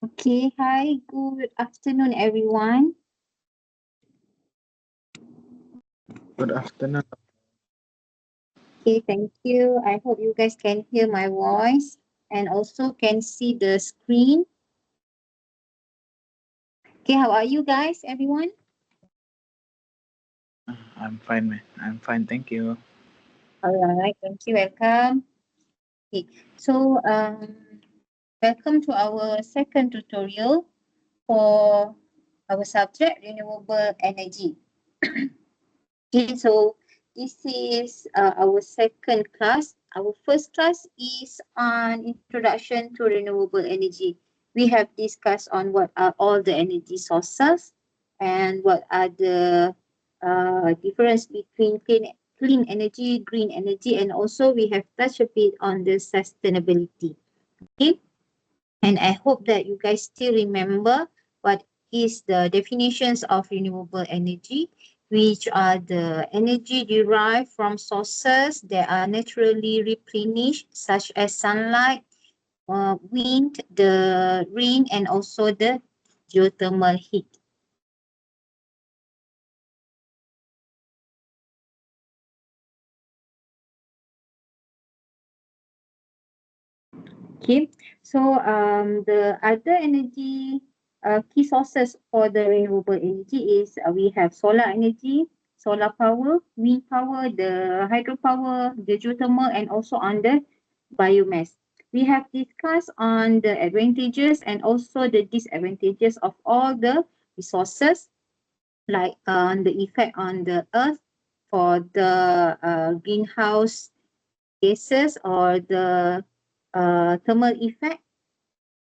Okay, hi, good afternoon, everyone. Good afternoon. Okay, thank you. I hope you guys can hear my voice and also can see the screen. Okay, how are you guys, everyone? I'm fine, man. I'm fine, thank you. All right, thank you. Welcome. Okay, so welcome to our second tutorial for our subject renewable energy. Okay, so this is our second class. Our first class is on introduction to renewable energy. We have discussed on what are all the energy sources and what are the difference between clean energy, green energy, and also we have touched a bit on the sustainability. Okay, and I hope that you guys still remember what is the definitions of renewable energy, which are the energy derived from sources that are naturally replenished, such as sunlight, wind, the rain, and also the geothermal heat. Okay, so the other energy key sources for the renewable energy is we have solar energy, solar power, wind power, the hydropower, the geothermal, and also on the biomass. We have discussed on the advantages and also the disadvantages of all the resources, like the effect on the earth for the greenhouse gases or the thermal effect.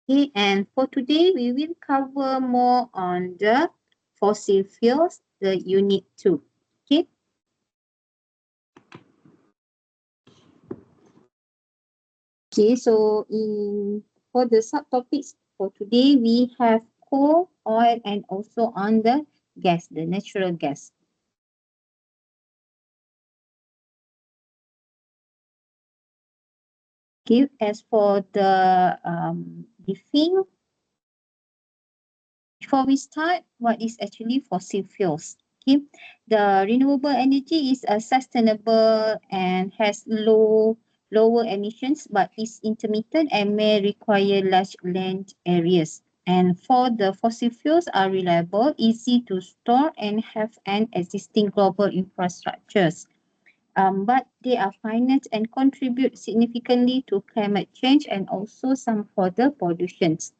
Okay, and for today, we will cover more on the fossil fuels, the unit 2. Okay, okay, so for the subtopics for today, we have coal, oil, and also on the gas, the natural gas. Okay, as for the briefing, before we start, what is actually fossil fuels? Okay, the renewable energy is a sustainable and has lower emissions, but is intermittent and may require large land areas. And for the fossil fuels are reliable, easy to store, and have an existing global infrastructures. But they are finite and contribute significantly to climate change and also some further pollutions.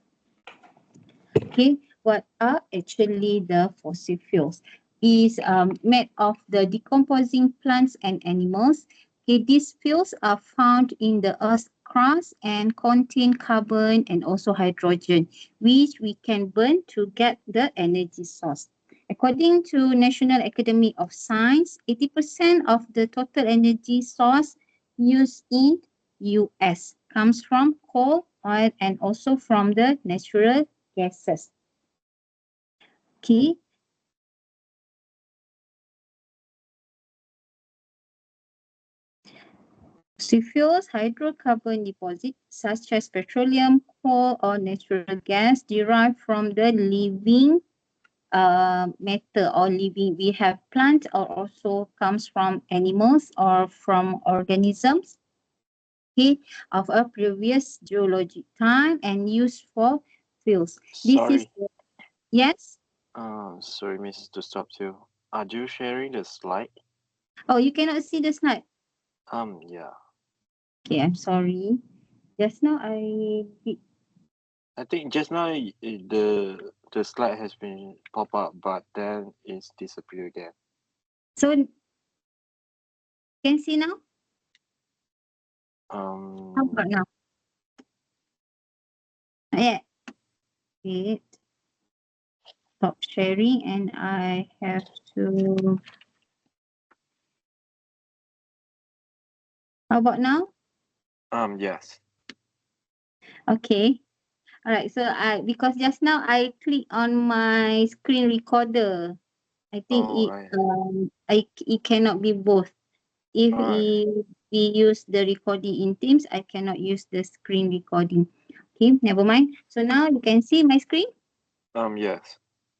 Okay, what are actually the fossil fuels? Is made of the decomposing plants and animals. Okay, these fuels are found in the earth's crust and contain carbon and also hydrogen, which we can burn to get the energy source. According to National Academy of Science, 80% of the total energy source used in US comes from coal, oil, and also from the natural gases. Okay, fossil fuels, hydrocarbon deposits such as petroleum, coal, or natural gas derived from the living matter or living. We have plants or also comes from animals or from organisms. Okay, of a previous geologic time and used for fuels. This is Sorry, yes. sorry, Mrs. to stop you. Are you sharing the slide? Oh, you cannot see the slide. Yeah. Okay, I'm sorry. Just now I did. I think just now the slide has been pop up, but then it's disappeared again. So can see now? How Um, about now? Yeah. Wait. Stop sharing and I have to. How about now? yes. Okay. All right. So I because just now I click on my screen recorder. I think All right. it cannot be both. If All right. we use the recording in Teams, I cannot use the screen recording. Okay, never mind. So now you can see my screen. Yes.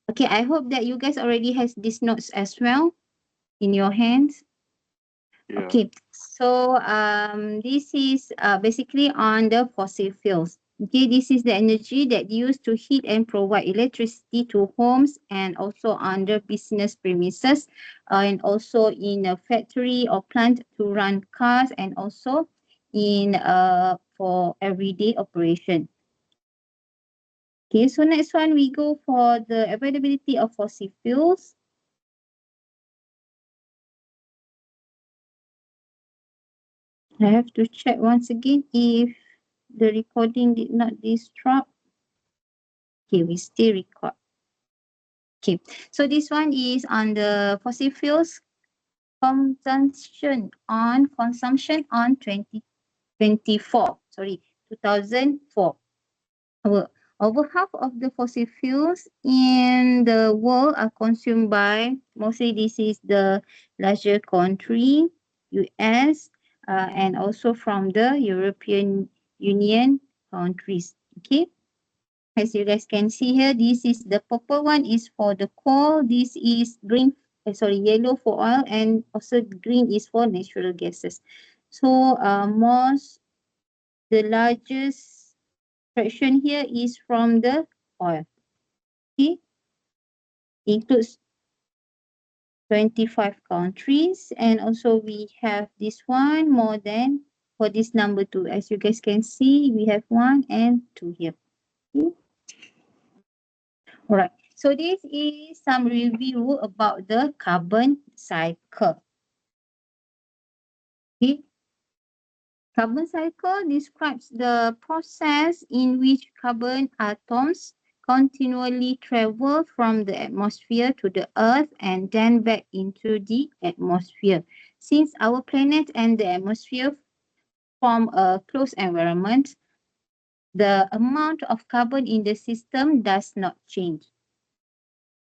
Okay, I hope that you guys already has these notes as well in your hands. Yeah. Okay, so this is basically on the fossil fuels. Okay, this is the energy that used to heat and provide electricity to homes and also on the business premises, and also in a factory or plant to run cars, and also in for everyday operation. Okay, so next one we go for the availability of fossil fuels. I have to check once again if the recording did not disrupt. Okay, we still record. Okay, so this one is on the fossil fuels consumption on 2024. Sorry, 2004. Over, over half of the fossil fuels in the world are consumed by, mostly this is the larger country, US, and also from the European Union countries. Okay. As you guys can see here, this is the purple one is for the coal. This is green, yellow for oil, and also green is for natural gases. So the largest fraction here is from the oil. Okay, includes 25 countries, and also we have this one more than for this number two. As you guys can see, we have one and two here. Okay. All right. So this is some review about the carbon cycle. Okay. Carbon cycle describes the process in which carbon atoms continually travel from the atmosphere to the earth and then back into the atmosphere. Since our planet and the atmosphere form a closed environment, the amount of carbon in the system does not change.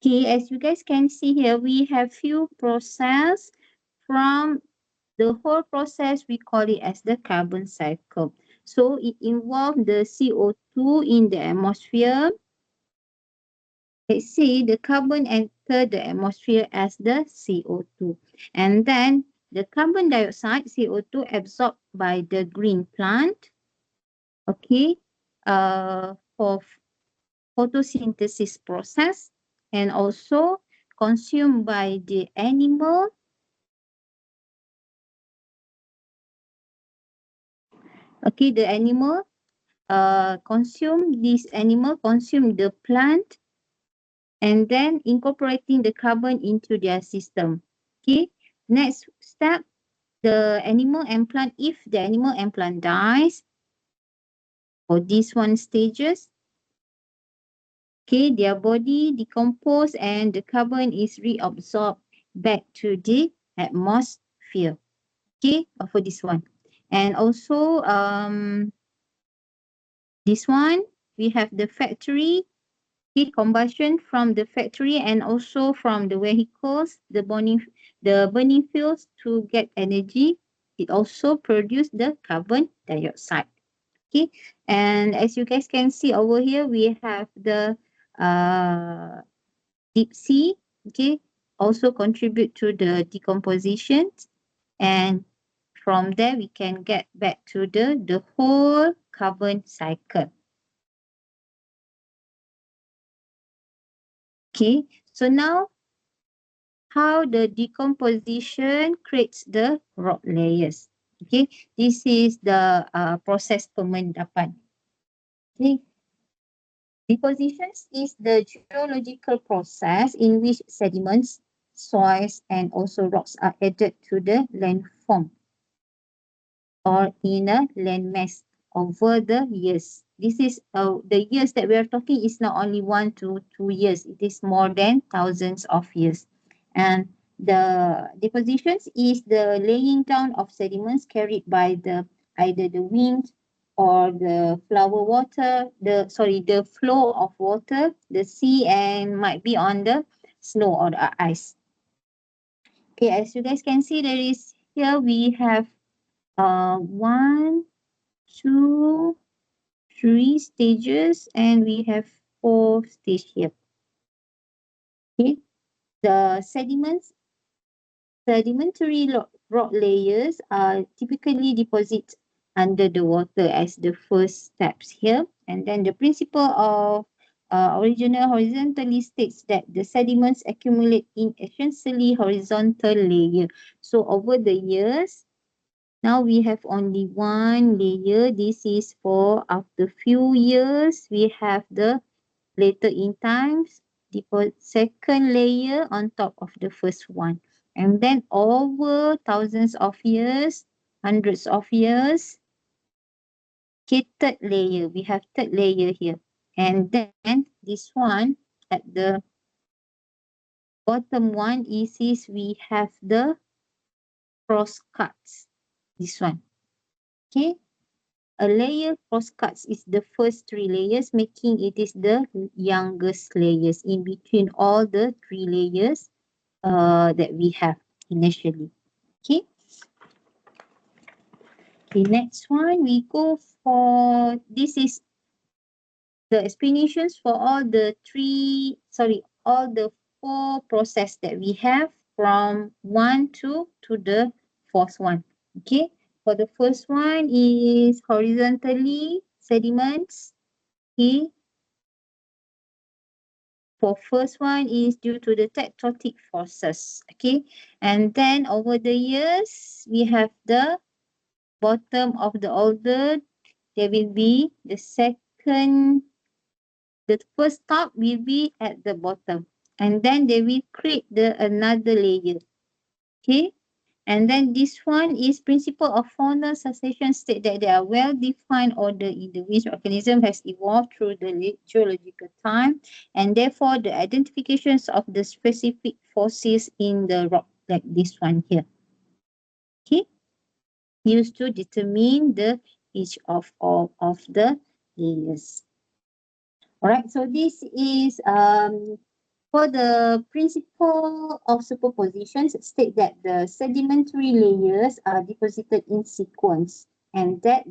Okay, as you guys can see here, we have few process. From the whole process, we call it as the carbon cycle. So it involves the CO2 in the atmosphere. Let's say the carbon enter the atmosphere as the CO2. And then the carbon dioxide, CO2, absorbed by the green plant. Okay, for photosynthesis process, and also consumed by the animal. Okay, the animal consume the plant, and then incorporating the carbon into their system. Okay, next step, the animal and plant, if the animal and plant dies for these one stages, okay, their body decompose and the carbon is reabsorbed back to the atmosphere. Okay, for this one. And also this one, we have the factory heat combustion from the factory and also from the vehicles, the burning fuels to get energy. It also produce the carbon dioxide. Okay, and as you guys can see over here, we have the uh, deep sea. Okay, also contribute to the decomposition, and from there we can get back to the whole carbon cycle. Okay, so now how the decomposition creates the rock layers. Okay, this is the process pemendapan. Okay, depositions is the geological process in which sediments, soils, and also rocks are added to the landform or in a landmass over the years. This is the years that we are talking is not only 1 to 2 years. It is more than thousands of years. And the depositions is the laying down of sediments carried by the either the wind or the the flow of water, the sea, and might be on the snow or the ice. Okay, as you guys can see, there is here we have one, two, 3 stages and we have 4 stages here. Okay, the sedimentary rock layers are typically deposited under the water as the first steps here. And then the principle of original horizontally states that the sediments accumulate in essentially horizontal layer. So over the years, now we have only one layer. This is for after few years, we have the later in times, the second layer on top of the first one. And then over thousands of years, hundreds of years, okay, third layer. We have third layer here. And then this one at the bottom one is we have the cross cuts. This one. Okay. A layer cross cuts is the first 3 layers, making it is the youngest layers in between all the 3 layers that we have initially. Okay. Okay, next one we go for, this is the explanations for all the all the 4 process that we have from 1 to the 4th one. Okay, for the first one is horizontally sediments. Okay, for first one is due to the tectonic forces. Okay, and then over the years we have the bottom of the order. There will be the first top will be at the bottom, and then they will create another layer. Okay, and then this one is principle of faunal succession state that there are well-defined order in the which organism has evolved through the geological time, and therefore the identifications of the specific fossils in the rock, like this one here. Okay, used to determine the each of all of the layers. Alright, so this is for the principle of superpositions, state that the sedimentary layers are deposited in sequence, and that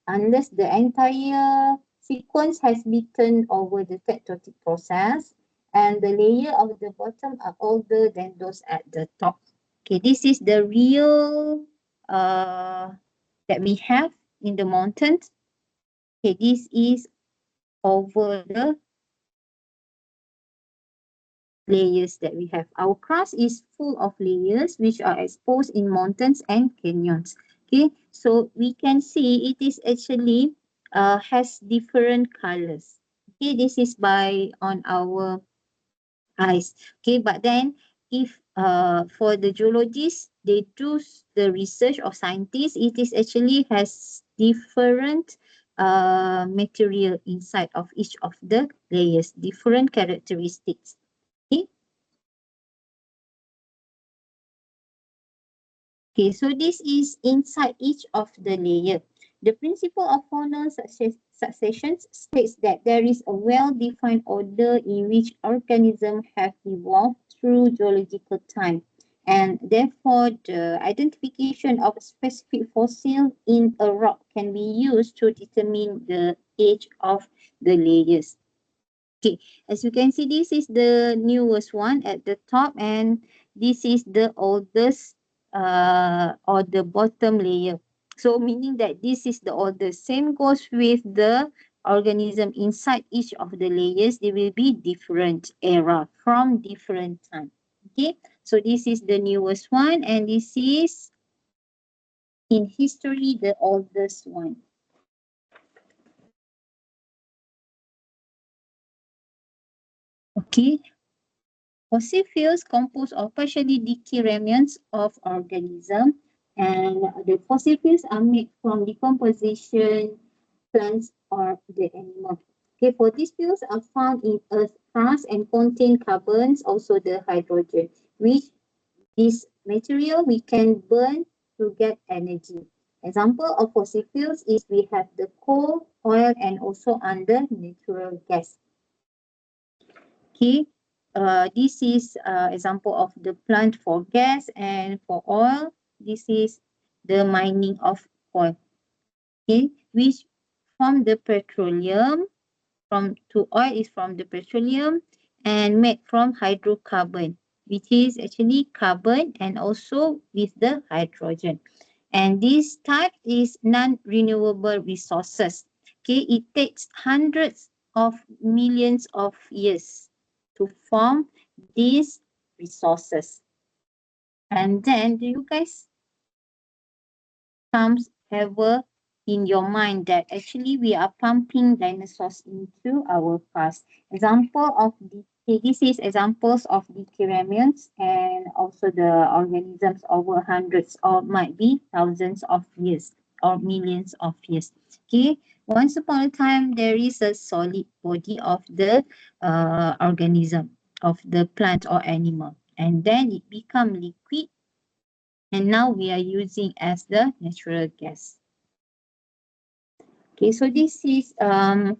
unless the entire sequence has been turned over the tectonic process, and the layer of the bottom are older than those at the top. Okay, this is the real that we have in the mountains. Okay, this is over the layers that we have. Our crust is full of layers which are exposed in mountains and canyons. Okay, so we can see it is actually has different colors. Okay, this is by on our eyes. Okay, but then if for the geologists, they do the research of scientists, it is actually has different material inside of each of the layers, different characteristics. Okay. Okay, so this is inside each of the layer. The principle of faunal succession states that there is a well-defined order in which organisms have evolved through geological time, and therefore the identification of specific fossil in a rock can be used to determine the age of the layers. Okay, as you can see, this is the newest one at the top, and this is the oldest or the bottom layer. So meaning that this is the oldest. Same goes with the organism inside each of the layers. They will be different era from different time. Okay, so this is the newest one, and this is in history the oldest one. Okay. Fossil fuels composed of partially decayed remnants of organisms, and the fossil fuels are made from decomposition, plants or the animal. Okay, for these fuels are found in earth crust and contain carbons, also the hydrogen, which this material we can burn to get energy. Example of fossil fuels is we have the coal, oil, and also under natural gas. Okay, this is example of the plant for gas, and for oil, this is the mining of oil. Okay, which from the petroleum, to oil is from the petroleum, and made from hydrocarbon, which is actually carbon and also with the hydrogen. And this type is non-renewable resources. Okay, it takes hundreds of millions of years to form these resources. And then, do you guys comes ever in your mind that actually we are pumping dinosaurs into our past? Example of this is examples of the ceramics and also the organisms over hundreds or might be thousands of years or millions of years. Okay, once upon a time there is a solid body of the organism of the plant or animal, and then it become liquid, and now we are using as the natural gas. Okay, so this is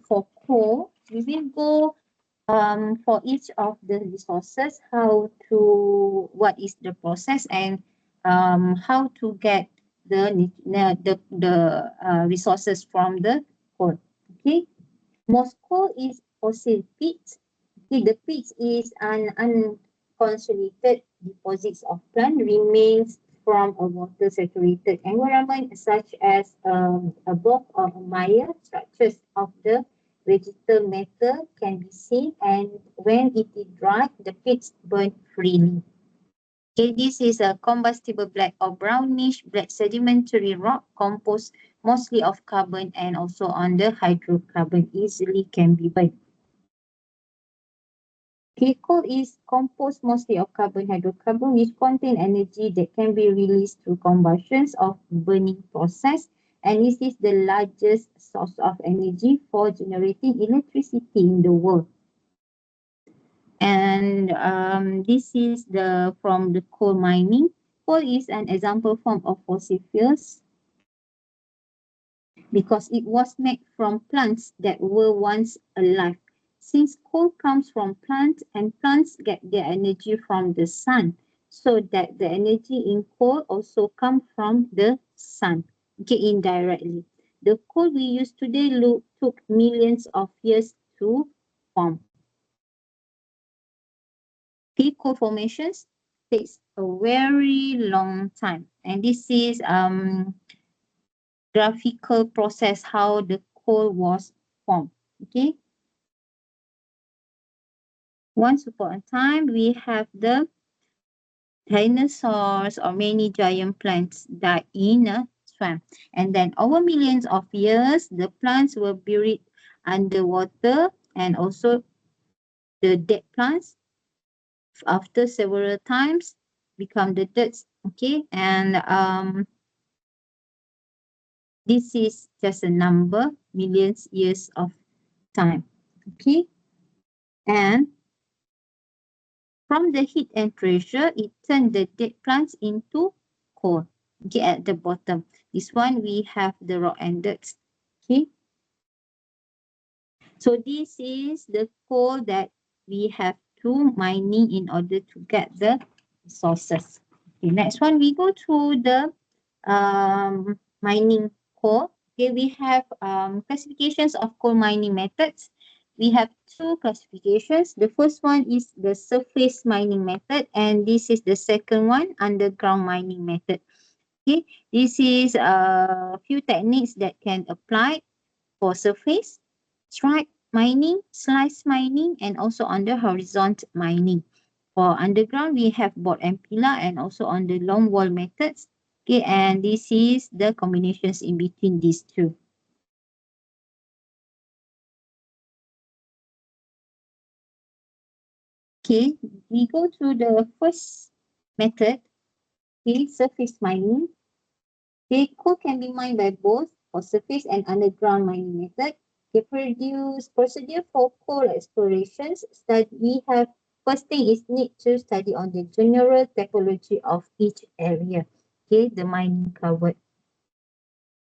for coal. We will go for each of the resources, what is the process, and how to get the resources from the coal. Okay, most coal is fossil peat. Okay, the peat is an unconsolidated deposits of plant remains from a water saturated environment such as a bog or a mire. Structures of the vegetal matter can be seen, and when it is dry, the pits burn freely. Okay, this is a combustible black or brownish black sedimentary rock composed mostly of carbon and also on the hydrocarbon, easily can be burned. Okay, coal is composed mostly of carbon hydrocarbon which contain energy that can be released through combustions of burning process, and this is the largest source of energy for generating electricity in the world. And this is from the coal mining. Coal is an example form of fossil fuels because it was made from plants that were once alive. Since coal comes from plants and plants get their energy from the sun, so that the energy in coal also comes from the sun, okay, indirectly. The coal we use today took millions of years to form. Okay, coal formations takes a very long time, and this is graphical process how the coal was formed. Okay, once upon a time we have the dinosaurs or many giant plants died in a swamp, and then over millions of years the plants were buried underwater, and also the dead plants after several times become the dirt. Okay, and this is just a number, millions years of time. Okay, and from the heat and pressure, it turned the dead plants into coal. Okay, at the bottom. This one we have the rock and dirt. Okay, so this is the coal that we have to mining in order to get the resources. Okay, next one we go to the mining coal. Okay, we have classifications of coal mining methods. We have two classifications. The first one is the surface mining method, and this is the second one, underground mining method. Okay, this is a few techniques that can apply for surface, stripe mining, slice mining, and also on the horizontal mining. For underground, we have board and pillar, and also on the long wall methods. Okay, and this is the combinations in between these two. Okay, we go to the first method, okay, surface mining. Okay, coal can be mined by both for surface and underground mining method. Procedure for coal explorations. We have first thing is need to study on the general topology of each area. Okay, the mining covered.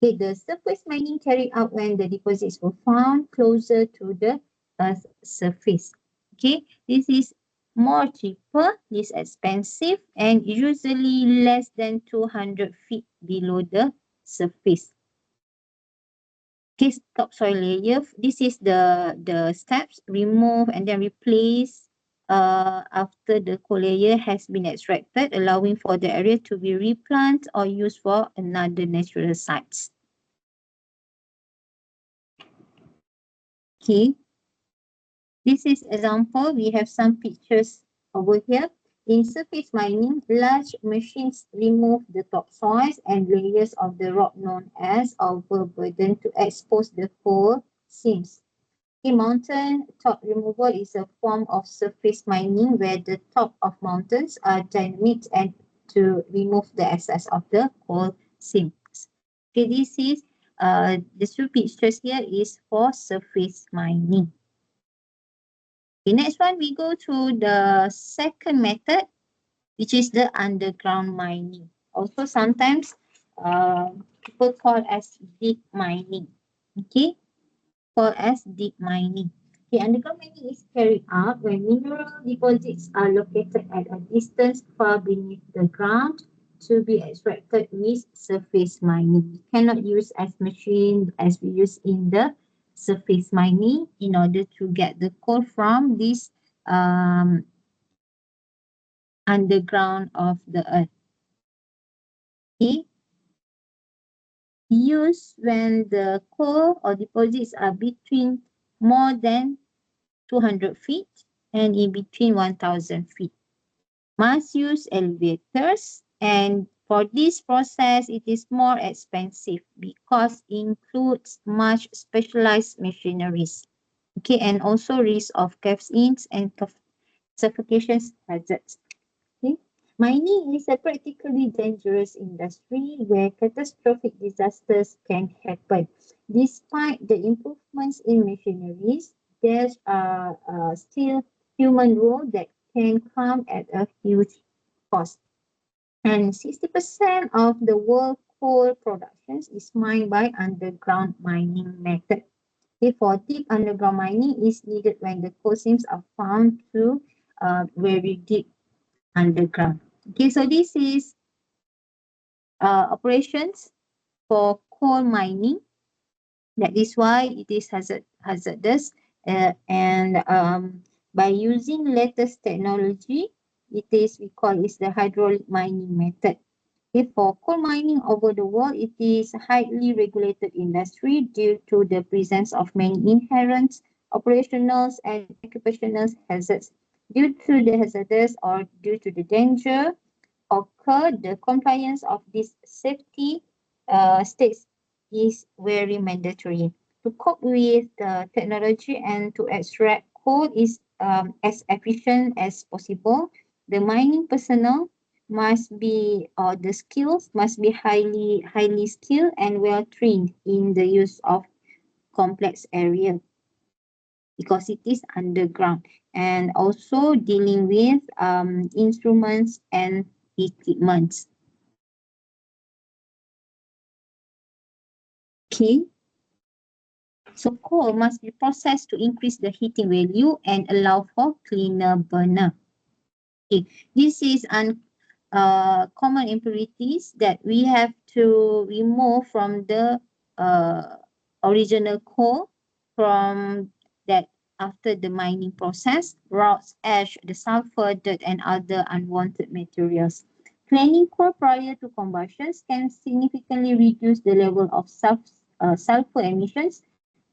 Okay, the surface mining carried out when the deposits were found closer to the Earth's surface. Okay, this is more cheaper, less expensive, and usually less than 200 feet below the surface. Okay, topsoil layer. This is the steps: remove and then replace after the core layer has been extracted, allowing for the area to be replanted or used for another natural sites. Okay, this is example. We have some pictures over here. In surface mining, large machines remove the topsoils and layers of the rock known as overburden to expose the core seams. Okay, mountain top removal is a form of surface mining where the top of mountains are dynamite and to remove the excess of the coal seams. Okay, this is the two pictures here is for surface mining. The next one, we go to the second method, which is the underground mining. Also, sometimes people call as deep mining. Okay, called as deep mining. The underground mining is carried out when mineral deposits are located at a distance far beneath the ground to be extracted with surface mining. We cannot use as machine as we use in the surface mining in order to get the coal from this um, underground of the earth. Okay. Used when the coal or deposits are between more than 200 feet and in between 1000 feet. Must use elevators, and for this process it is more expensive because includes much specialized machineries. Okay, and also risk of caves-ins and suffocation hazards. Okay. Mining is a practically dangerous industry where catastrophic disasters can happen. Despite the improvements in machineries, there are still human role that can come at a huge cost. And 60% of the world coal productions is mined by underground mining method. Therefore, deep underground mining is needed when the coal seams are found to very deep underground. Okay, so this is operations for coal mining. That is why it is hazardous. And by using latest technology, it is we call it the hydraulic mining method. Okay, for coal mining over the world, it is a highly regulated industry due to the presence of many inherent operational and occupational hazards. Due to the hazardous or due to the danger, occur, the compliance of this safety states is very mandatory. To cope with the technology and to extract coal is as efficient as possible, the mining personnel must be, or the skills must be highly skilled and well trained in the use of complex area because it is underground, and also dealing with instruments and equipment. Okay, so coal must be processed to increase the heating value and allow for cleaner burner. Okay, this is common impurities that we have to remove from the uh, original coal from that after the mining process, rocks, ash, the sulfur, dirt, and other unwanted materials. Cleaning coal prior to combustions can significantly reduce the level of sulfur emissions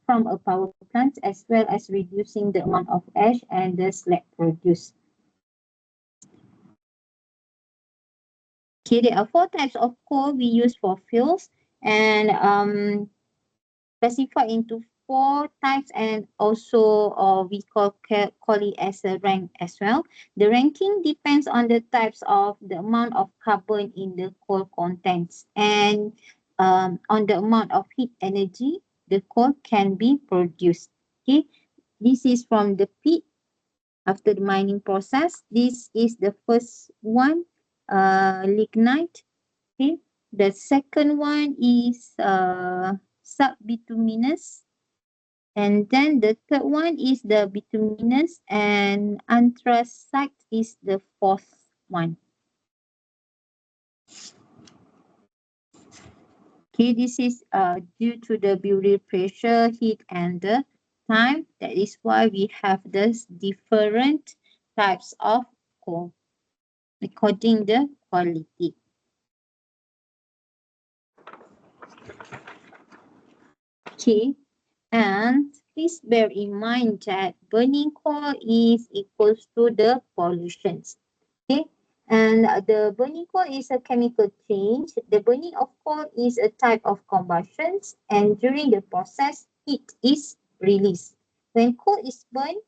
from a power plant, as well as reducing the amount of ash and the slag produced. Okay, there are four types of coal we use for fuels, and specified into four types, and also we call it as a rank as well. The ranking depends on the types of the amount of carbon in the coal contents and on the amount of heat energy the coal can be produced. Okay, this is from the pit after the mining process. This is the first one, lignite. Okay, the second one is subbituminous, and then the third one is the bituminous, and anthracite is the fourth one. Okay, this is due to the building pressure, heat, and the time. That is why we have this different types of coal according the quality. Okay, and please bear in mind that burning coal is equals to the pollutions. Okay, and the burning coal is a chemical change. The burning of coal is a type of combustion, and during the process, heat is released. When coal is burned,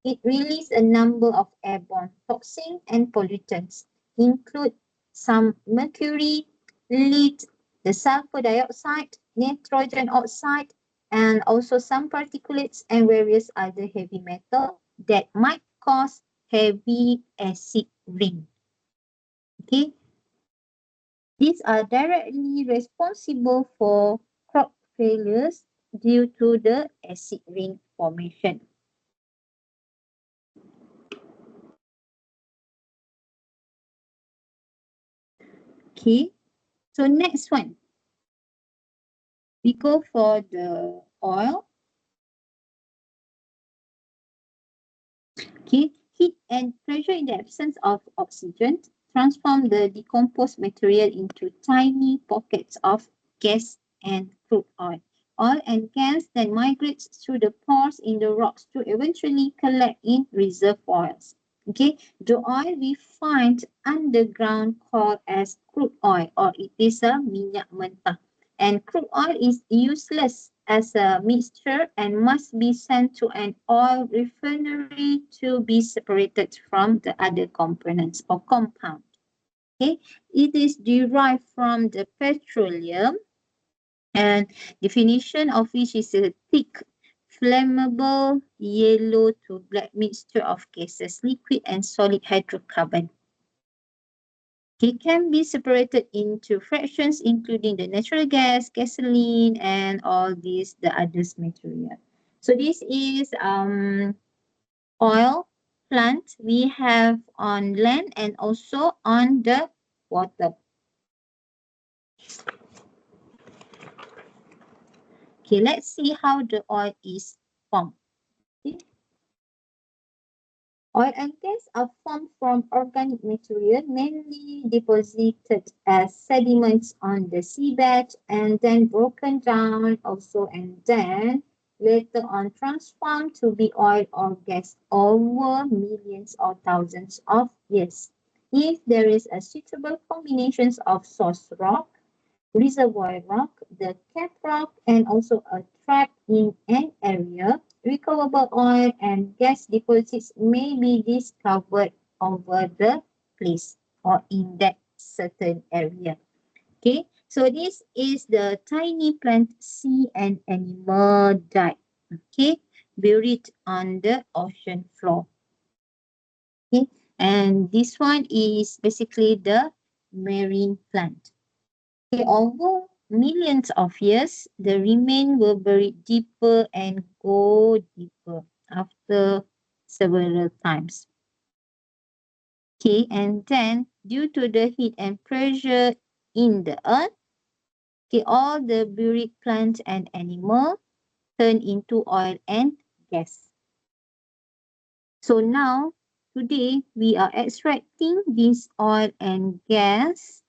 it releases a number of airborne toxins and pollutants, include some mercury, lead, the sulfur dioxide, nitrogen oxide, and also some particulates and various other heavy metal that might cause heavy acid rain. Okay, these are directly responsible for crop failures due to the acid rain formation. Okay, so next one, we go for the oil. Okay, heat and pressure in the absence of oxygen transform the decomposed material into tiny pockets of gas and crude oil. Oil and gas then migrates through the pores in the rocks to eventually collect in reservoirs. Okay, the oil we find underground called as crude oil, or it is a minyak mentah. And crude oil is useless as a mixture and must be sent to an oil refinery to be separated from the other components or compound. Okay, it is derived from the petroleum, and definition of which is a thick, flammable, yellow to black mixture of gases, liquid and solid hydrocarbon. It can be separated into fractions, including the natural gas, gasoline, and all these, the others material. So this is oil plant we have on land and also on the water. Okay, let's see how the oil is formed. Okay. Oil and gas are formed from organic material mainly deposited as sediments on the seabed and then broken down also, and then later on transformed to be oil or gas over millions or thousands of years. If there is a suitable combinations of source rock, reservoir rock, the cap rock, and also a trap in an area, recoverable oil and gas deposits may be discovered over the place or in that certain area. Okay, so this is the tiny plant sea and animal died. Okay, buried on the ocean floor. Okay, and this one is basically the marine plant. Okay, over millions of years, the remains were buried deeper and go deeper after several times. Okay, and then due to the heat and pressure in the earth, okay, all the buried plants and animals turn into oil and gas. So now, today, we are extracting this oil and gas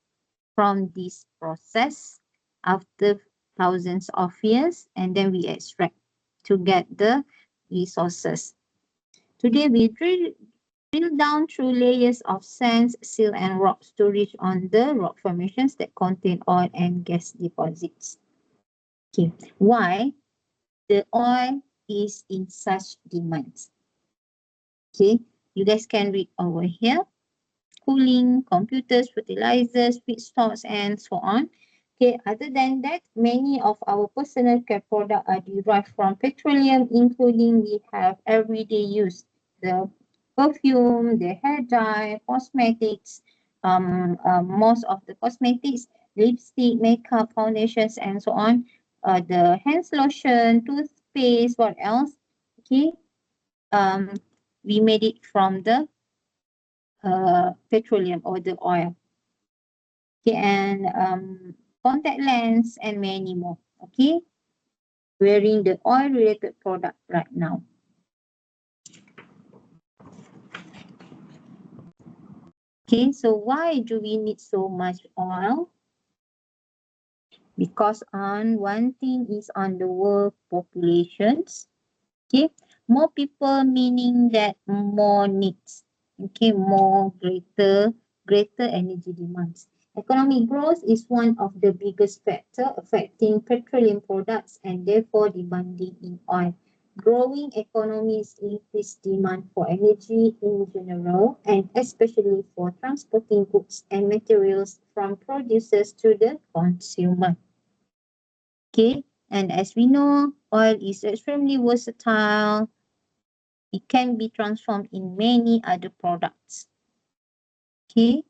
from this process after thousands of years, and then we extract to get the resources. Today we drill down through layers of sands, silt and rocks to reach on the rock formations that contain oil and gas deposits. Okay, why the oil is in such demand? Okay, you guys can read over here. Cooling, computers, fertilizers, feedstocks, and so on. Okay, other than that, many of our personal care products are derived from petroleum, including we have everyday use, the perfume, the hair dye, cosmetics, most of the cosmetics, lipstick, makeup, foundations, and so on. The hand lotion, toothpaste, what else? Okay, um, we made it from the petroleum or the oil. Okay, and contact lens, and many more. Okay, wearing the oil-related product right now. Okay, so why do we need so much oil? Because on one thing is on the world populations. Okay, more people meaning that more needs. Okay, more greater energy demands. Economic growth is one of the biggest factor affecting petroleum products and therefore demanding in oil. Growing economies increase demand for energy in general and especially for transporting goods and materials from producers to the consumer. Okay, and as we know, oil is extremely versatile. It can be transformed in many other products. Okay,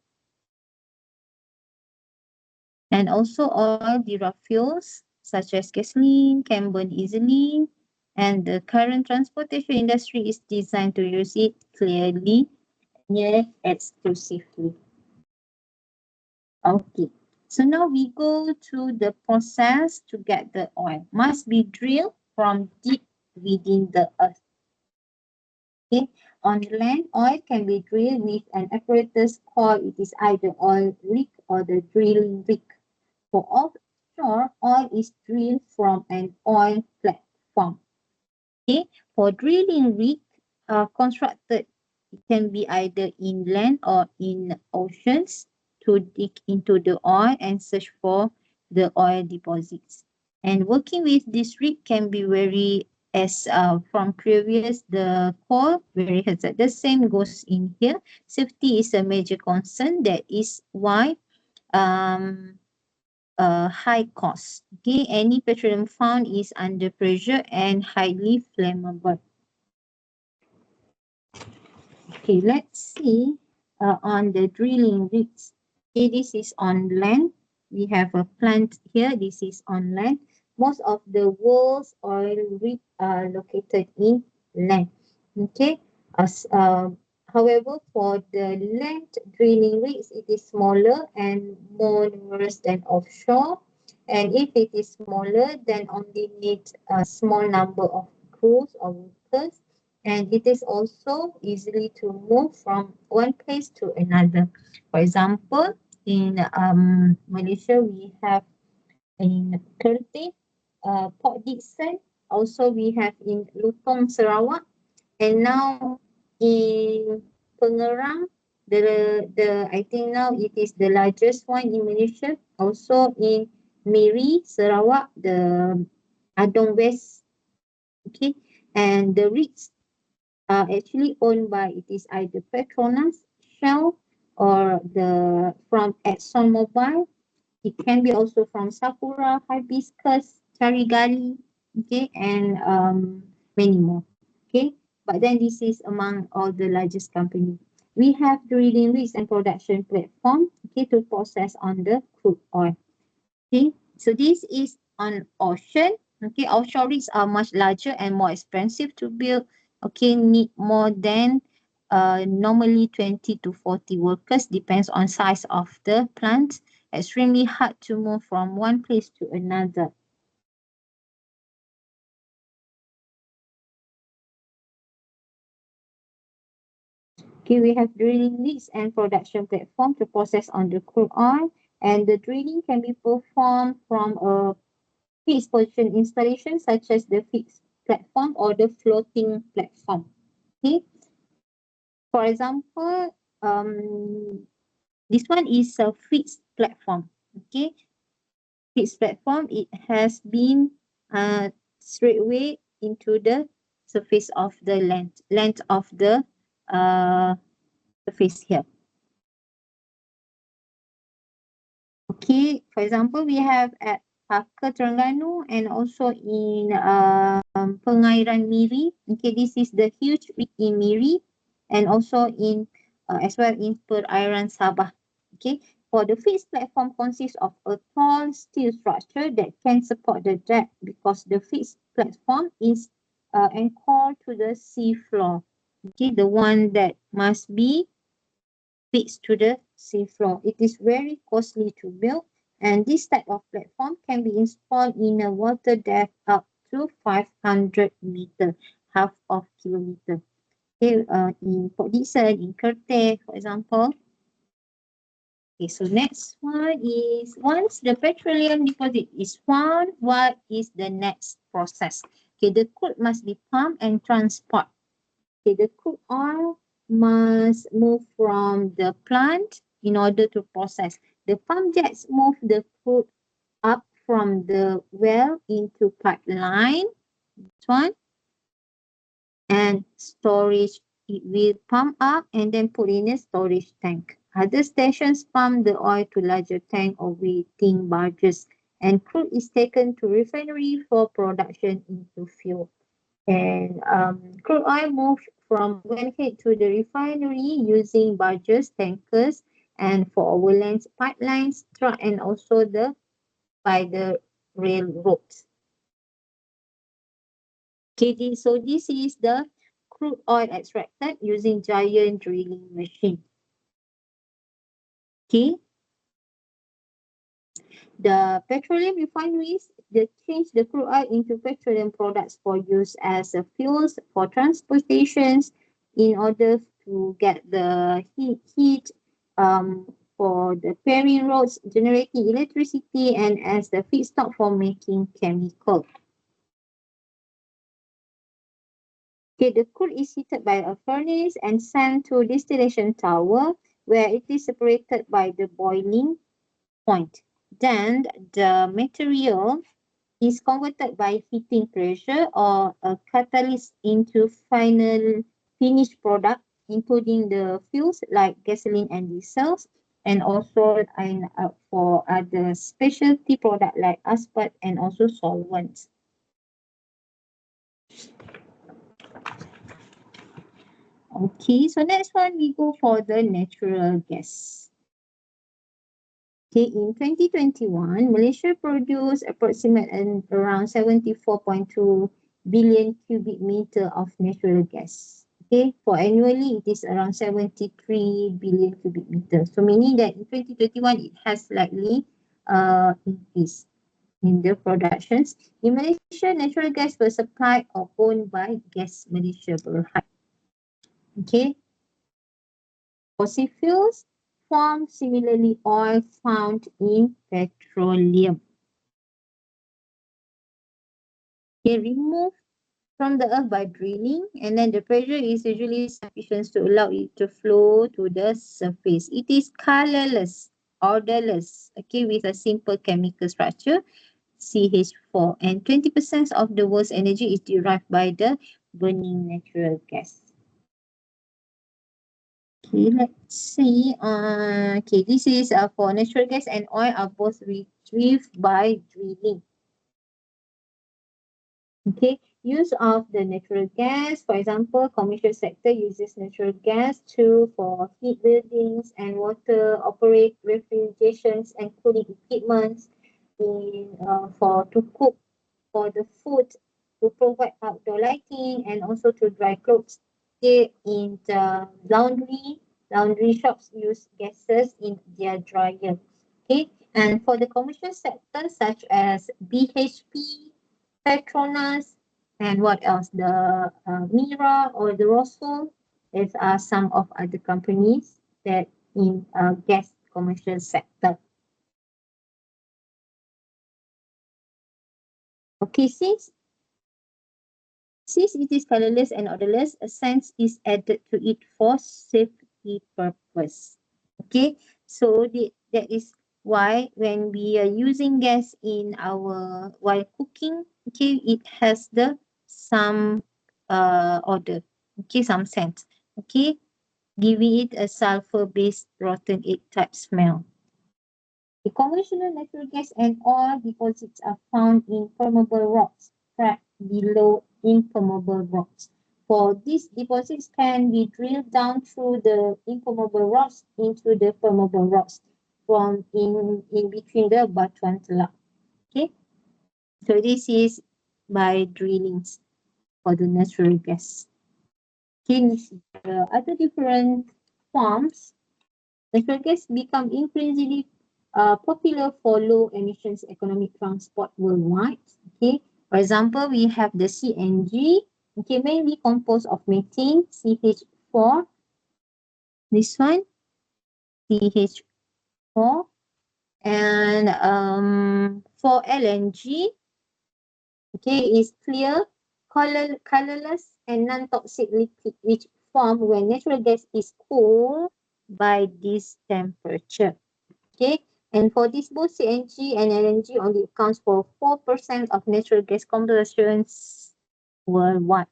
and also oil derived fuels such as gasoline can burn easily, and the current transportation industry is designed to use it clearly, near exclusively. Okay, so now we go to the process to get the oil. Must be drilled from deep within the earth. Okay. On land, oil can be drilled with an apparatus called it is either oil rig or the drilling rig. For offshore, oil is drilled from an oil platform. Okay. For drilling rig, constructed, it can be either inland or in oceans to dig into the oil and search for the oil deposits. And working with this rig can be very, as from previous, the coal very hazard. The same goes in here. Safety is a major concern. That is why high cost. Okay, any petroleum found is under pressure and highly flammable. Okay, let's see on the drilling rigs. Okay, this is on land. We have a plant here. This is on land. Most of the world's oil rigs are located in land. Okay. As however, for the land drilling rigs, it is smaller and more numerous than offshore. And if it is smaller, then only need a small number of crews or workers, and it is also easily to move from one place to another. For example, in Malaysia, we have in Kerteh, Port Dickson. Also, we have in Lutong, Sarawak, and now in Pengerang. The I think now it is the largest one in Malaysia. Also in Miri, Sarawak, the Adong West. Okay, and the rigs are actually owned by it is either Petronas, Shell, or the from ExxonMobil. It can be also from Sakura, Hibiscus, Charigali, okay, and many more. Okay, but then this is among all the largest company. We have drilling rigs and production platform, okay, to process on the crude oil. Okay, so this is on ocean. Okay, offshore rigs are much larger and more expensive to build. Okay, need more than normally 20 to 40 workers, depends on size of the plant. Extremely hard to move from one place to another. Okay, we have drilling rigs and production platform to process on the crude oil, and the drilling can be performed from a fixed position installation such as the fixed platform or the floating platform. Okay, for example, this one is a fixed platform. Okay, fixed platform, it has been straightway into the surface of the length of the surface here. Okay, for example, we have at Paka Terengganu and also in Pengairan Miri. Okay, this is the huge rig in Miri and also in as well in Perairan Sabah. Okay, for the fixed platform consists of a tall steel structure that can support the deck because the fixed platform is anchored to the sea floor. Okay, the one that must be fixed to the sea floor. It is very costly to build And this type of platform can be installed in a water depth up to 500 meter, half of kilometer. Okay, in Port Dickson, in Kerteh, for example. Okay, so next one is, once the petroleum deposit is found, what is the next process? Okay, the crude must be pumped and transported. Okay, the crude oil must move from the plant in order to process. The pump jets move the crude up from the well into pipeline. This one. And storage, it will pump up and then put in a storage tank. Other stations pump the oil to larger tank or waiting barges, and crude is taken to refinery for production into fuel. And crude oil moves from wellhead to the refinery using barges, tankers, and for overland pipelines, truck, and also by the railroads. Okay, so this is the crude oil extracted using giant drilling machine. Okay, the petroleum refineries, they change the crude oil into petroleum products for use as a fuels for transportations in order to get the heat for the pairing roads, generating electricity, and as the feedstock for making chemical. Okay, the crude is heated by a furnace and sent to distillation tower where it is separated by the boiling point. Then the material is converted by heating pressure or a catalyst into final finished product, including the fuels like gasoline and diesels, and also for other specialty product like asphalt and also solvents. Okay, so next one we go for the natural gas. Okay, in 2021, Malaysia produced approximately around 74.2 billion cubic meter of natural gas. Okay, for annually it is around 73 billion cubic meter. So meaning that in 2021 it has slightly increased in the productions. In Malaysia, natural gas was supplied or owned by Gas Malaysia Berhad. Okay, fossil fuels form similarly oil found in petroleum. They remove from the earth by drilling, and then the pressure is usually sufficient to allow it to flow to the surface. It is colorless, odorless, okay, with a simple chemical structure, CH4, and 20% of the world's energy is derived by the burning natural gas. Okay, let's see. Okay, this is for natural gas and oil are both retrieved by drilling. Okay, use of the natural gas. For example, commercial sector uses natural gas for heat buildings and water, operate refrigerations and cooling equipment, to cook for the food, to provide outdoor lighting, and also to dry clothes. Okay, in the laundry shops use gases in their dryer. Okay, and for the commercial sector such as BHP, Petronas, and what else? The Mira or the Roswell. These are some of other companies that in gas commercial sector. Okay, since it is colorless and odorless, a scent is added to it for safety purpose. Okay, so that is why when we are using gas in our while cooking, okay, it has the some odor, okay, some scent, okay, giving it a sulfur-based rotten egg type smell. The conventional natural gas and oil deposits are found in permeable rocks trapped below impermeable rocks. For these deposits can be drilled down through the impermeable rocks into the permeable rocks from in between the batuan telak. Okay, so this is by drillings for the natural gas. In the other different forms, natural gas become increasingly popular for low emissions economic transport worldwide. Okay, for example, we have the CNG, okay, mainly composed of methane, CH4, this one, CH4, and for LNG, okay, is clear, colorless, and non-toxic liquid which form when natural gas is cooled by this temperature. Okay, and for this both CNG and LNG only accounts for 4% of natural gas combustions worldwide.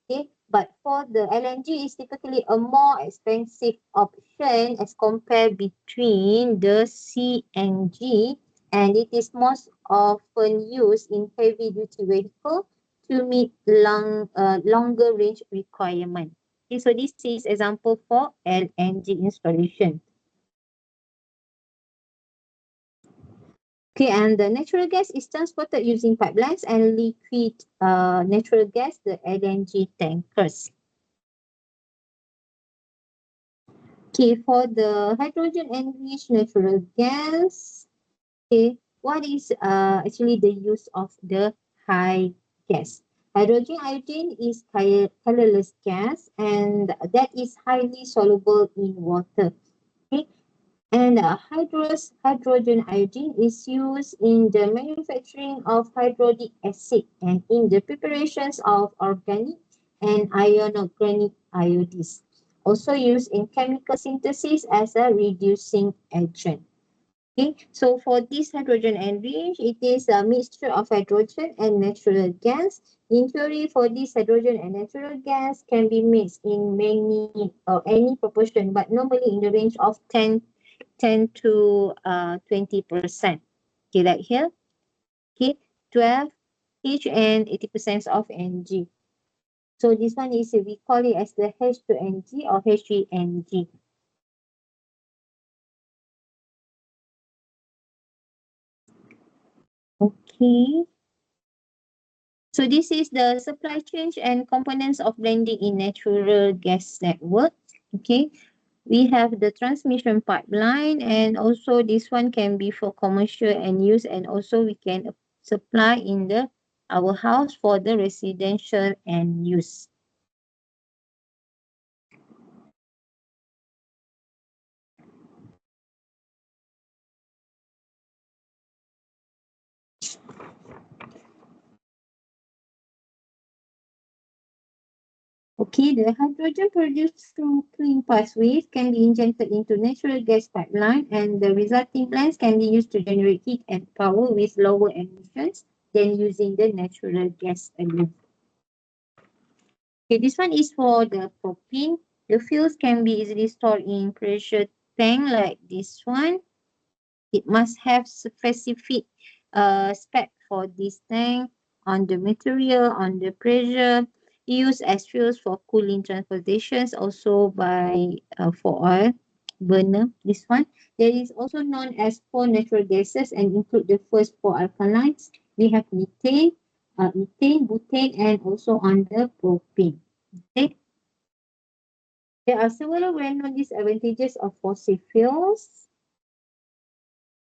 Okay, but for the LNG is typically a more expensive option as compared between the CNG, and it is most often used in heavy duty vehicle to meet longer range requirement. Okay, so this is example for LNG installation. Okay, and the natural gas is transported using pipelines and liquid natural gas, the LNG tankers. Okay, for the hydrogen enriched natural gas, okay, what is actually the use of the high gas? Hydrogen iodine is colorless gas and that is highly soluble in water. Okay, and hydrogen iodine is used in the manufacturing of hydrochloric acid and in the preparations of organic and inorganic iodides. Also used in chemical synthesis as a reducing agent. Okay, so for this hydrogen enriched, it is a mixture of hydrogen and natural gas. In theory, for this hydrogen and natural gas can be mixed in many or any proportion, but normally in the range of 10 to 20%. Okay, like here, okay, 12 each and 80% of Ng. So this one is, we call it as the H2Ng or H3Ng. Okay. So this is the supply chain and components of blending in natural gas network. Okay. We have the transmission pipeline, and also this one can be for commercial and use, and also we can supply in the our house for the residential and use. Okay, the hydrogen produced through clean pathways can be injected into natural gas pipeline, and the resulting blends can be used to generate heat and power with lower emissions than using the natural gas alone. Okay, this one is for the propane. The fuels can be easily stored in pressure tank like this one. It must have specific spec for this tank on the material, on the pressure, used as fuels for cooling transportations, also by for oil burner. This one, there is also known as four natural gases and include the first four alkalides. We have methane, ethane, butane, and also on the propane. Okay. There are several well-known disadvantages of fossil fuels.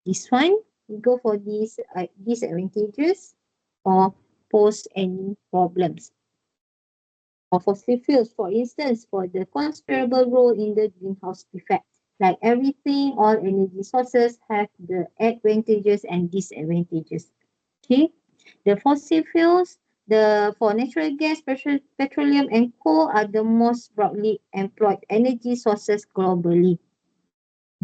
This one, we go for these disadvantages or pose any problems. Of fossil fuels, for instance, for the considerable role in the greenhouse effect. Like everything, all energy sources have the advantages and disadvantages. Okay, the fossil fuels, for natural gas, petroleum, and coal are the most broadly employed energy sources globally.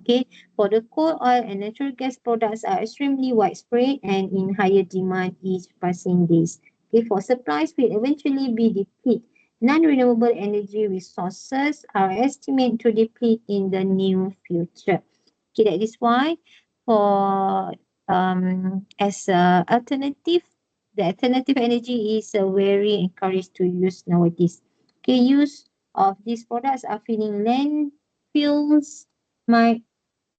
Okay, for the coal, oil, and natural gas products are extremely widespread and in higher demand each passing days. Okay, for supplies will eventually be depleted. Non-renewable energy resources are estimated to deplete in the near future. Okay, that is why for as a alternative, the alternative energy is very encouraged to use nowadays. Okay, use of these products are filling landfills, might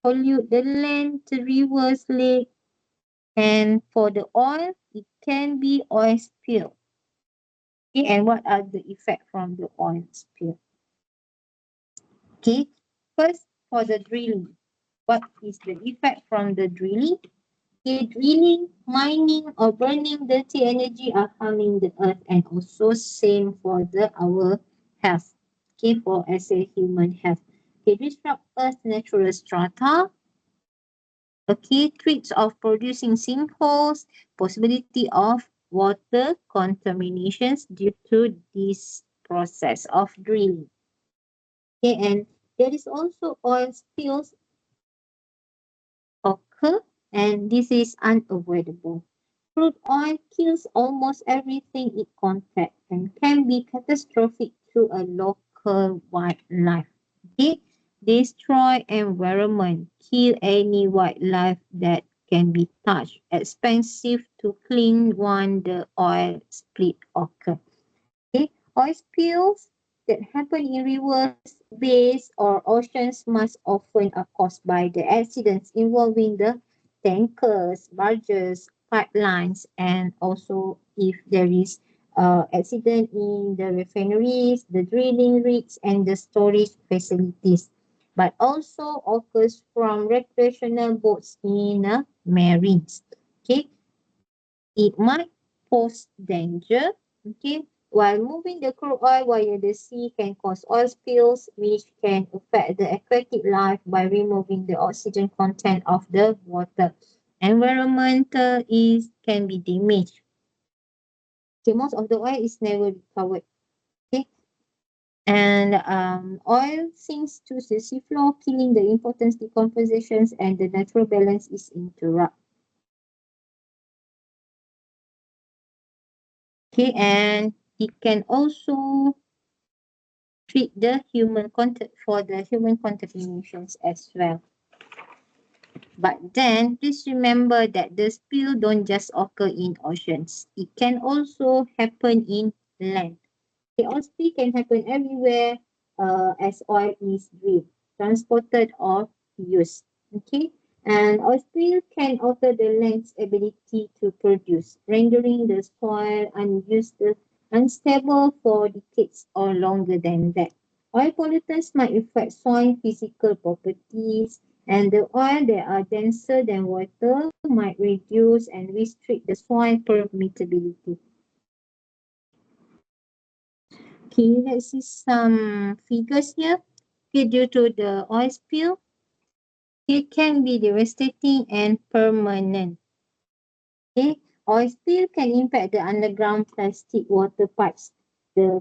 pollute the land, the rivers, lake, and for the oil, it can be oil spill. Okay, and what are the effects from the oil spill? Okay, first for the drilling. What is the effect from the drilling? Okay, drilling, mining, or burning dirty energy are harming the earth, and also same for our health. Okay, for as a human health. Okay, disrupt earth's natural strata. Okay, threats of producing sinkholes, possibility of water contaminations due to this process of drilling. Okay, and there is also oil spills occur, and this is unavoidable. Crude oil kills almost everything it contacts and can be catastrophic to a local wildlife. Okay, destroy environment, kill any wildlife that can be touched. Expensive to clean when the oil split occur. Okay, oil spills that happen in rivers, bays, or oceans must often are caused by the accidents involving the tankers, barges, pipelines, and also if there is accident in the refineries, the drilling rigs, and the storage facilities. But also occurs from recreational boats in marines. Okay, it might pose danger. Okay, while moving the crude oil via the sea can cause oil spills, which can affect the aquatic life by removing the oxygen content of the water. Environmental is can be damaged. Okay, most of the oil is never recovered. Okay, and oil sinks to the seafloor, killing the important decompositions, and the natural balance is interrupted. Okay, and it can also treat the human contact for the human contaminations as well. But then please remember that the spill don't just occur in oceans. It can also happen in land. The oil spill can happen everywhere as oil is drilled, transported or used. Okay, and oil spill can alter the land's ability to produce, rendering the soil unused, unstable for decades or longer than that. Oil pollutants might affect soil physical properties, and the oil that are denser than water might reduce and restrict the soil permeability. Okay, let's see some figures here. Okay, due to the oil spill, it can be devastating and permanent. Okay, oil spill can impact the underground plastic water pipes,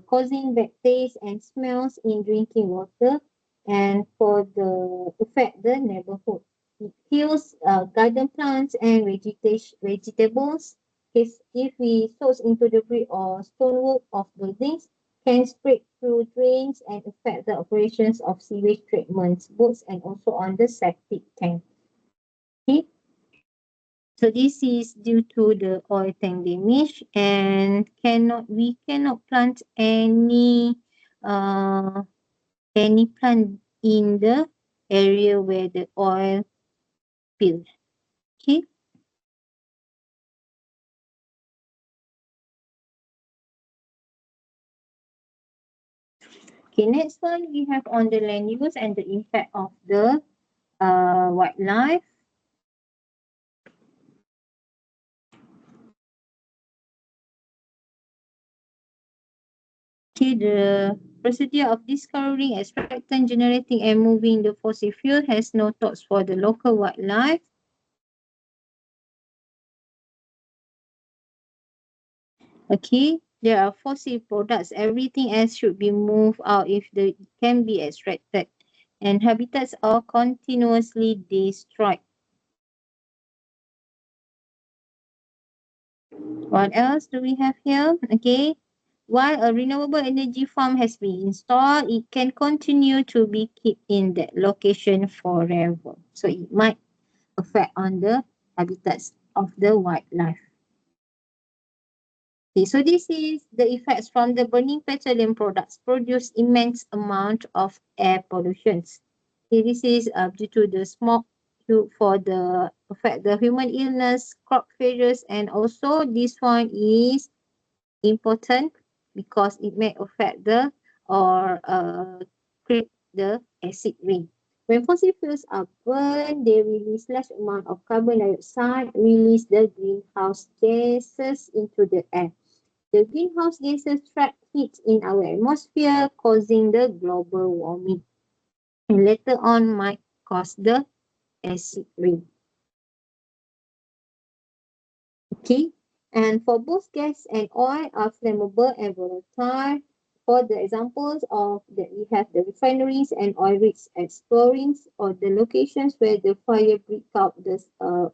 causing bad taste and smells in drinking water, and for the affect the neighborhood. It kills garden plants and vegetables. If we source into the brick or stonework of buildings, can spread through drains and affect the operations of sewage treatments, boats, and also on the septic tank. Okay, so this is due to the oil tank damage, and we cannot plant uh any plant in the area where the oil spilled. Okay. Okay, next one we have on the land use and the impact of the wildlife. Okay, the procedure of discovering, extracting, generating, and moving the fossil fuel has no thoughts for the local wildlife. Okay, there are fossil products. Everything else should be moved out if the can be extracted, and habitats are continuously destroyed. What else do we have here? Okay, while a renewable energy farm has been installed, it can continue to be kept in that location forever. So it might affect on the habitats of the wildlife. Okay, so this is the effects from the burning petroleum products produce immense amount of air pollutions. Okay, this is due to the smoke for the affect the human illness, crop failures, and also this one is important because it may affect the or create the acid rain. When fossil fuels are burned, they release large amount of carbon dioxide, release the greenhouse gases into the air. The greenhouse gases trap heat in our atmosphere, causing the global warming, and later on might cause the acid rain. Okay, and for both gas and oil are flammable and volatile. For the examples of that, we have the refineries and oil rigs exploring or the locations where the fire break out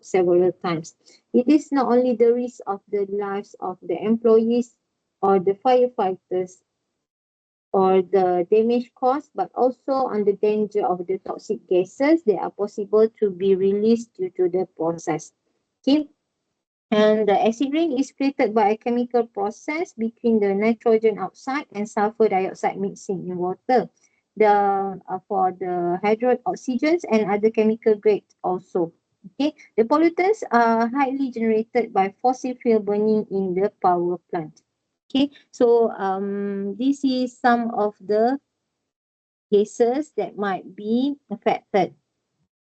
several times. It is not only the risk of the lives of the employees or the firefighters or the damage caused, but also on the danger of the toxic gases that are possible to be released due to the process. Okay. And the acid rain is created by a chemical process between the nitrogen oxide and sulfur dioxide mixing in water. For the hydrogen oxygens and other chemical grades also. Okay, the pollutants are highly generated by fossil fuel burning in the power plant. Okay, so this is some of the cases that might be affected.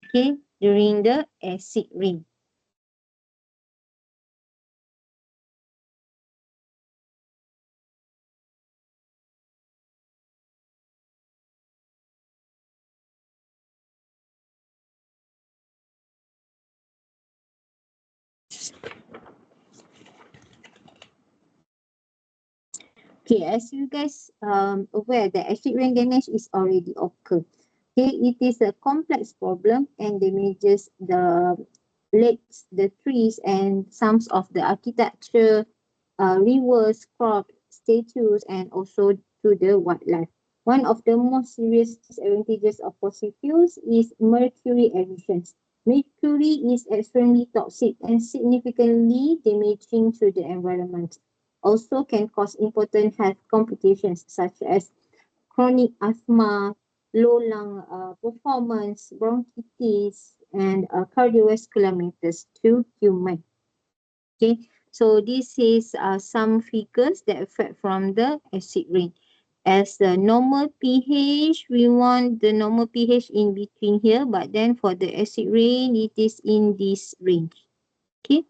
Okay, during the acid rain. Okay, as you guys aware that acid rain damage is already occurred. Okay, it is a complex problem and damages the lakes, the trees, and some of the architecture, rivers, crops, statues, and also to the wildlife. One of the most serious disadvantages of fossil fuels is mercury emissions. Mercury is extremely toxic and significantly damaging to the environment. Also can cause important health complications such as chronic asthma, low lung performance, bronchitis, and cardiovascular matters to human. Okay, so this is some figures that affect from the acid rain. As the normal pH, we want the normal pH in between here, but then for the acid rain, it is in this range. Okay.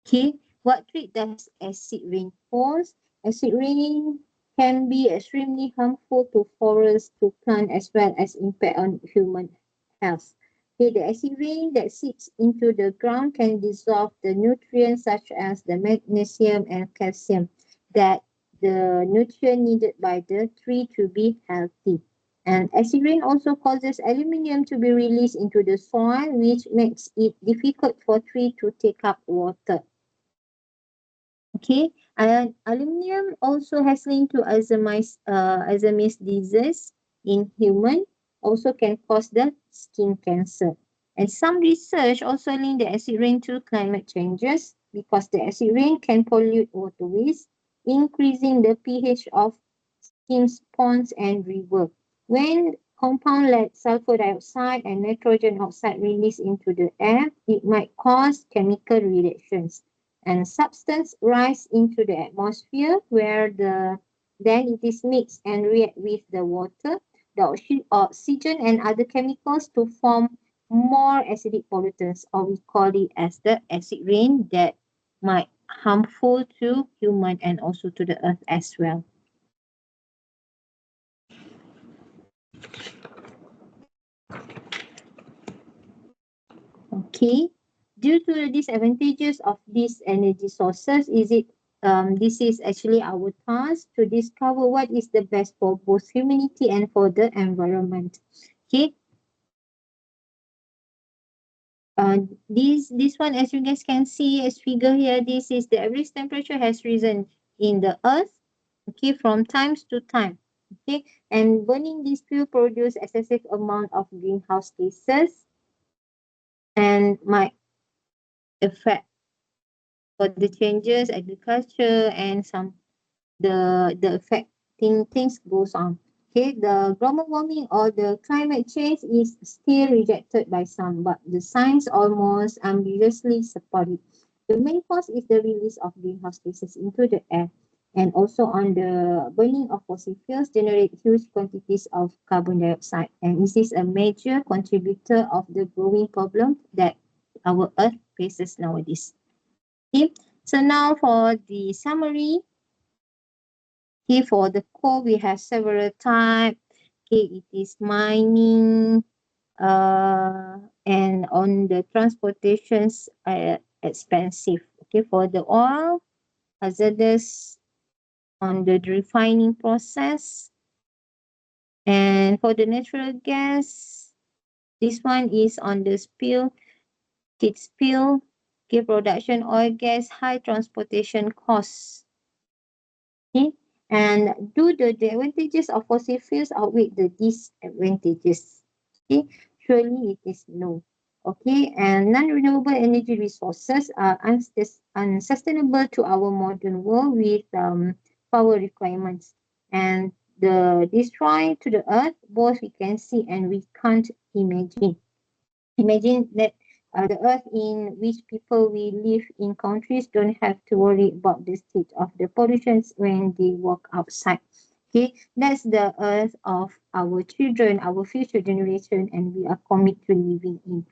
Okay, what threat does acid rain pose? Acid rain can be extremely harmful to forests, to plant, as well as impact on human health. Okay, the acid rain that seeps into the ground can dissolve the nutrients such as the magnesium and calcium, that the nutrient needed by the tree to be healthy. And acid rain also causes aluminium to be released into the soil, which makes it difficult for tree to take up water. Okay, and aluminum also has linked to Alzheimer's disease in human, also can cause the skin cancer. And some research also link the acid rain to climate changes because the acid rain can pollute waterways, increasing the pH of streams, ponds, and river. When compound like sulfur dioxide and nitrogen oxide release into the air, it might cause chemical reactions and substance rise into the atmosphere where then it is mixed and react with the water, the oxygen and other chemicals to form more acidic pollutants, or we call it as the acid rain, that might harmful to human and also to the earth as well. Okay, due to the disadvantages of these energy sources, this is actually our task to discover what is the best for both humanity and for the environment. Okay, this one, as you guys can see as figure here, this is the average temperature has risen in the earth, okay, from times to time. Okay, and burning this fuel produce excessive amount of greenhouse gases and might affect for the changes, agriculture, and some the affecting things goes on. Okay, the global warming or the climate change is still rejected by some, but the science almost ambiguously support it. The main cause is the release of greenhouse gases into the air. And also on the burning of fossil fuels generate huge quantities of carbon dioxide. And this is a major contributor of the growing problem that our Earth faces nowadays. Okay, so now for the summary. Okay, for the coal, we have several types. Okay, it is mining, and on the transportations, expensive. Okay, for the oil, hazardous on the refining process. And for the natural gas, this one is on the spill, heat spill, okay, production oil gas, high transportation costs. Okay, and do the advantages of fossil fuels outweigh the disadvantages? Okay, surely it is no. Okay, and non-renewable energy resources are unsustainable to our modern world with power requirements, and the destroy to the earth both we can see and we can't imagine. Imagine that the earth in which people will live in countries don't have to worry about the state of the pollutions when they walk outside. Okay, that's the earth of our children, our future generation, and we are committed to living in.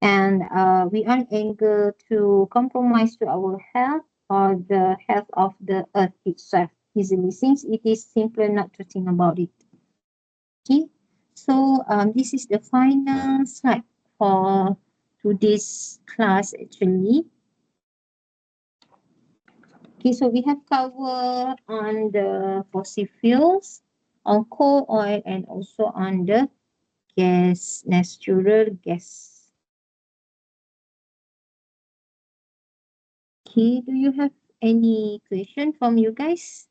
And we aren't able to compromise to our health or the health of the earth itself easily, since it is simpler not to think about it. Okay, so this is the final slide for today's class actually. Okay, so we have covered on the fossil fuels, on coal, oil, and also on the gas, natural gas. Okay, do you have any question from you guys?